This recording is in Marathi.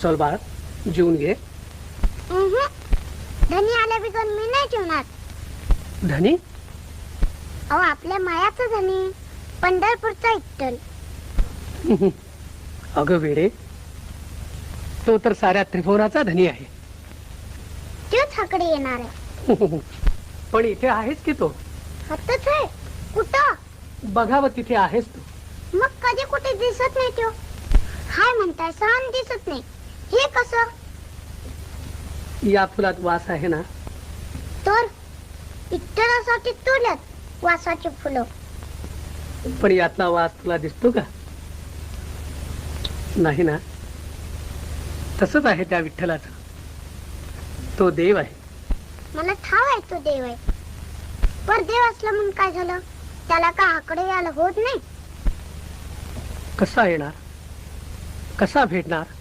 चल बाळ, जेवून घे. धनी आल्या बिगर मी नाही जेवणार. धनी? अहो आपल्या मायाचा धनी, पंढरपूरचा विठ्ठल. अगं वेडे, तो तर साऱ्या त्रिभुवनाचा धनी आहे. तोच हाकडे येणार आहे. पण इथे आहेस की तो? हातच आहे. कुठं? बघावं तिथे आहेस तू. मग कधी कुठे दिसत नाही तो. हाय म्हणताय सहन दिसत नाही, हे कसं? या फुलात वास आहे ना? तर विठ्ठलासाठी तोडल्यात वासाची फुलं. पण यातला वास तुला दिसतो का? नाही ना. तसंच आहे त्या विठ्ठलाचं. तो देव आहे. मला ठाव आहे तो देव आहे. पर देव असला म्हणून काय झालं? त्याला का आकडे यायला होत नाही? कसा येणार? कसा भेटणार?